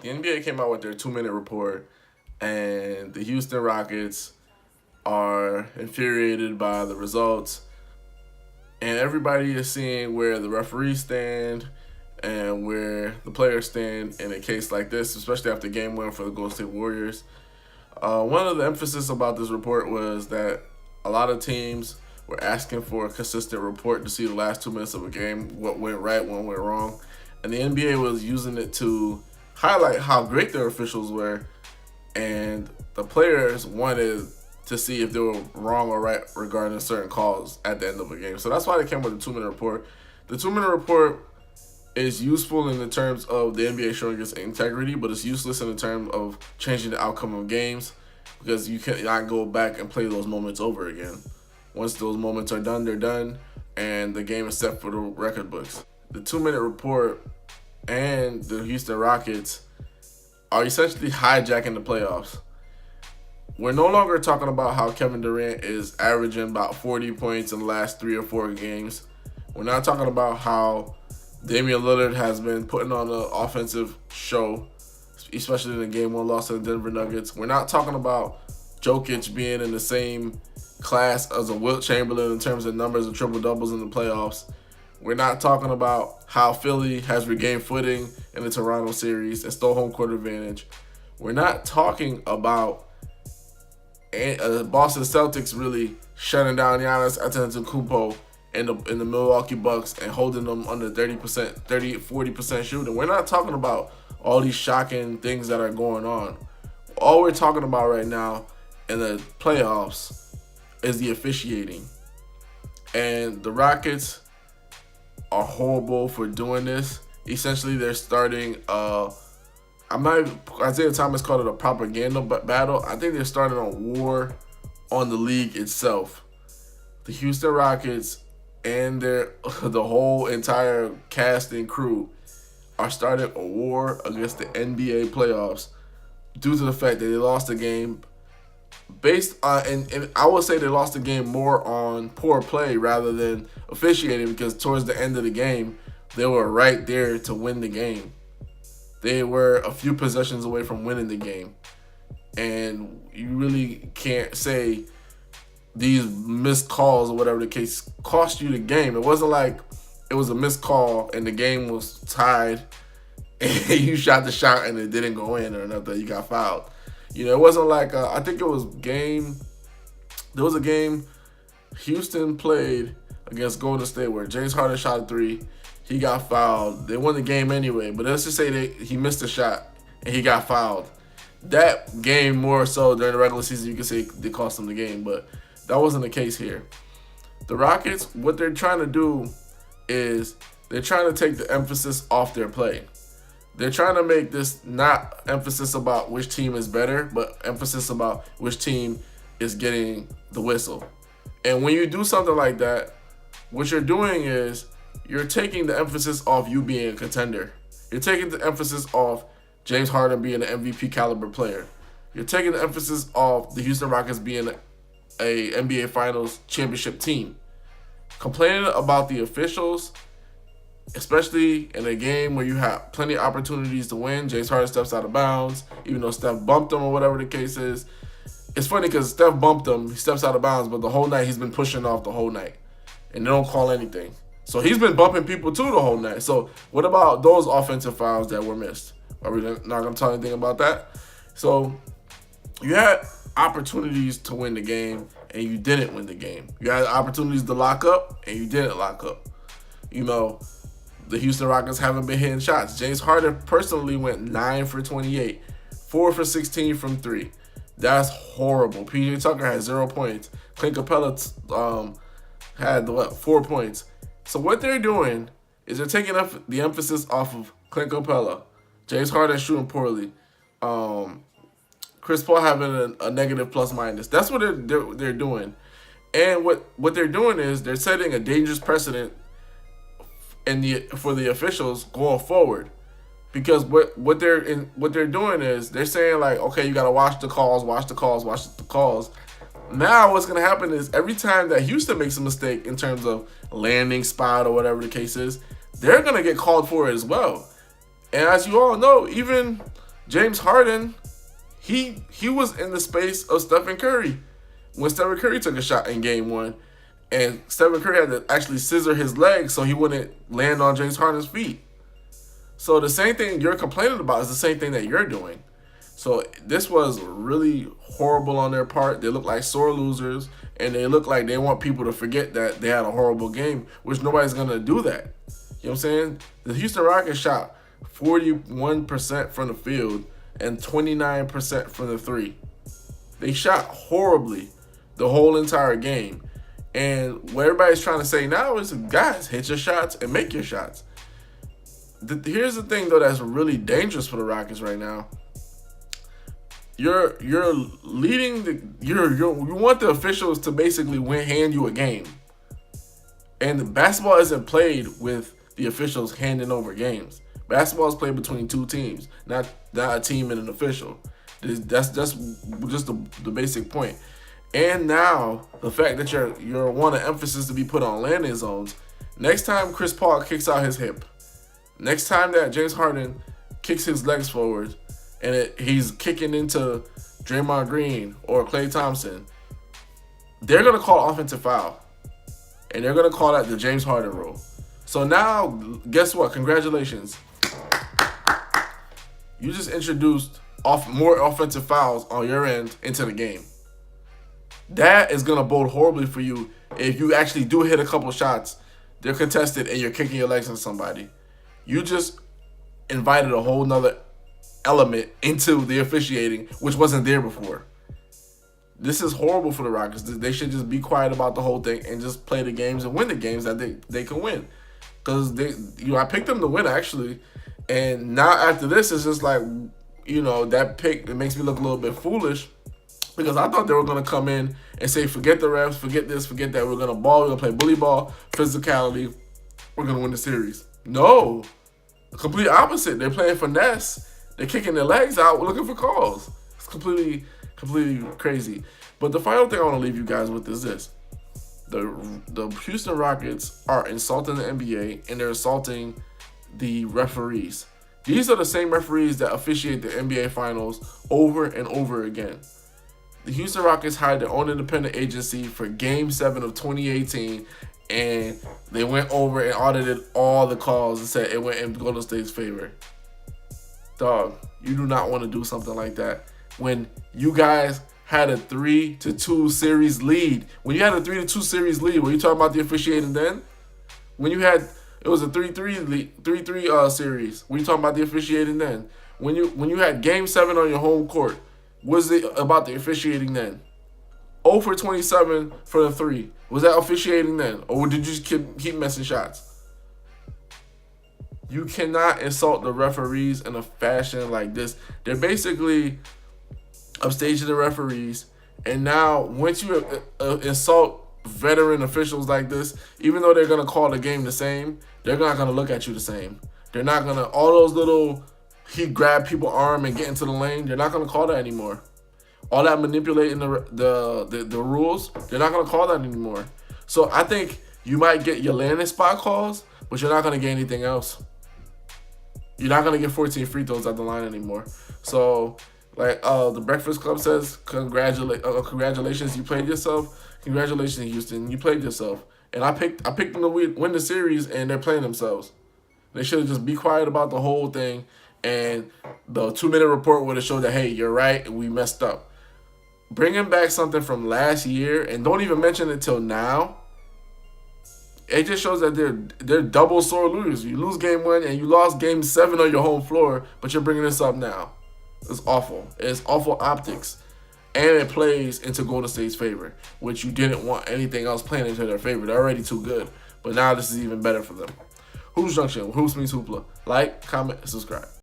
The NBA came out with their 2-minute report, and the Houston Rockets are infuriated by the results. And everybody is seeing where the referees stand and where the players stand in a case like this, especially after game one for the Golden State Warriors. One of the emphasis about this report was that a lot of teams were asking for a consistent report to see the last 2 minutes of a game, what went right, what went wrong. And the NBA was using it to highlight how great their officials were, and the players wanted to see if they were wrong or right regarding certain calls at the end of a game. So that's why they came with the 2-minute report. The 2-minute report is useful in the terms of the NBA showing its integrity, but it's useless in the terms of changing the outcome of games, because you cannot go back and play those moments over again. Once those moments are done, they're done, and the game is set for the record books. The 2-minute report and the Houston Rockets are essentially hijacking the playoffs. We're no longer talking about how Kevin Durant is averaging about 40 points in the last 3 or 4 games. We're not talking about how Damian Lillard has been putting on an offensive show, especially in the game one loss to the Denver Nuggets. We're not talking about Jokic being in the same class as a Wilt Chamberlain in terms of numbers of triple-doubles in the playoffs. We're not talking about how Philly has regained footing in the Toronto series and stole home court advantage. We're not talking about Boston Celtics really shutting down Giannis Antetokounmpo in the Milwaukee Bucks and holding them under 40% shooting. We're not talking about all these shocking things that are going on. All we're talking about right now in the playoffs is the officiating. And the Rockets are horrible for doing this. Essentially, they're starting Isaiah Thomas called it a propaganda battle. I think they're starting a war on the league itself. The Houston Rockets and the whole entire cast and crew are starting a war against the NBA playoffs due to the fact that they lost the game based on, and I would say they lost the game more on poor play rather than officiating, because towards the end of the game, they were right there to win the game. They were a few possessions away from winning the game. And you really can't say these missed calls or whatever the case cost you the game. It wasn't like it was a missed call and the game was tied and you shot the shot and it didn't go in or nothing. You got fouled. You know, it wasn't like I think it was there was a game Houston played against Golden State where James Harden shot a 3. He got fouled. They won the game anyway, but let's just say he missed a shot and he got fouled. That game more so during the regular season, you could say they cost them the game, but that wasn't the case here. The Rockets, what they're trying to do is they're trying to take the emphasis off their play. They're trying to make this not emphasis about which team is better, but emphasis about which team is getting the whistle. And when you do something like that, what you're doing is you're taking the emphasis off you being a contender. You're taking the emphasis off James Harden being an MVP caliber player. You're taking the emphasis off the Houston Rockets being a NBA Finals championship team. Complaining about the officials, especially in a game where you have plenty of opportunities to win. James Harden steps out of bounds, even though Steph bumped him or whatever the case is. It's funny because Steph bumped him, he steps out of bounds, but the whole night he's been pushing off the whole night. And they don't call anything. So he's been bumping people too the whole night. So what about those offensive fouls that were missed? Are we not going to talk anything about that? So you had opportunities to win the game, and you didn't win the game. You had opportunities to lock up, and you didn't lock up. You know, the Houston Rockets haven't been hitting shots. James Harden personally went 9 for 28, 4 for 16 from 3. That's horrible. PJ Tucker had 0 points. Clint Capella had 4 points. So what they're doing is they're taking up the emphasis off of Clint Capella, James Harden shooting poorly, Chris Paul having a negative plus minus. That's what they're doing. And what they're doing is they're setting a dangerous precedent for the officials going forward. Because what they're doing is they're saying, like, okay, you gotta watch the calls. Now what's gonna happen is every time that Houston makes a mistake in terms of landing spot or whatever the case is, they're gonna get called for it as well. And as you all know, even James Harden, he was in the space of Stephen Curry when Stephen Curry took a shot in game 1. And Stephen Curry had to actually scissor his legs so he wouldn't land on James Harden's feet. So the same thing you're complaining about is the same thing that you're doing. So this was really horrible on their part. They look like sore losers, and they look like they want people to forget that they had a horrible game, which nobody's going to do that. You know what I'm saying? The Houston Rockets shot 41% from the field and 29% from the three. They shot horribly the whole entire game. And what everybody's trying to say now is, guys, hit your shots and make your shots. Here's the thing, though, that's really dangerous for the Rockets right now. You're leading the you want the officials to basically hand you a game, and the basketball isn't played with the officials handing over games. Basketball is played between two teams, not a team and an official. That's just the basic point. And now the fact that you're want an emphasis to be put on landing zones. Next time Chris Paul kicks out his hip, next time that James Harden kicks his legs forward, and he's kicking into Draymond Green or Klay Thompson, they're going to call offensive foul. And they're going to call that the James Harden rule. So now, guess what? Congratulations. You just introduced more offensive fouls on your end into the game. That is going to bode horribly for you if you actually do hit a couple shots, they're contested, and you're kicking your legs on somebody. You just invited a whole nother element into the officiating, which wasn't there before. This is horrible for the Rockets. They should just be quiet about the whole thing and just play the games and win the games that they can win. Because I picked them to win, actually. And now after this, it's just like, that pick, it makes me look a little bit foolish, because I thought they were going to come in and say, forget the refs, forget this, forget that. We're going to ball. We're going to play bully ball, physicality. We're going to win the series. No. The complete opposite. They're playing finesse. They're kicking their legs out, looking for calls. It's completely crazy. But the final thing I want to leave you guys with is this. The Houston Rockets are insulting the NBA, and they're insulting the referees. These are the same referees that officiate the NBA Finals over and over again. The Houston Rockets hired their own independent agency for Game 7 of 2018, and they went over and audited all the calls and said it went in Golden State's favor. Dog, you do not want to do something like that when you guys had a 3-2 series lead. When you had a 3-2 series lead, were you talking about the officiating then? When you had, it was a 3-3 series. Were you talking about the officiating then? When you had Game 7 on your home court, was it about the officiating then? 0 for 27 for the 3. Was that officiating then? Or did you just keep missing shots? You cannot insult the referees in a fashion like this. They're basically upstaging the referees. And now, once you insult veteran officials like this, even though they're going to call the game the same, they're not going to look at you the same. They're not going to, all those little, he grabbed people's arm and get into the lane, they're not going to call that anymore. All that manipulating the rules, they're not going to call that anymore. So I think you might get your landing spot calls, but you're not going to get anything else. You're not going to get 14 free throws at the line anymore. So, like the Breakfast Club says, congratulations, you played yourself. Congratulations, Houston, you played yourself. And I picked them to win the series, and they're playing themselves. They should have just be quiet about the whole thing, and the 2-minute report would have showed that, hey, you're right, we messed up. Bringing back something from last year, and don't even mention it till now, it just shows that they're double sore losers. You lose Game 1 and you lost Game 7 on your home floor, but you're bringing this up now. It's awful. It's awful optics. And it plays into Golden State's favor, which you didn't want anything else playing into their favor. They're already too good. But now this is even better for them. Hoops Junction. Hoops means hoopla. Like, comment, subscribe.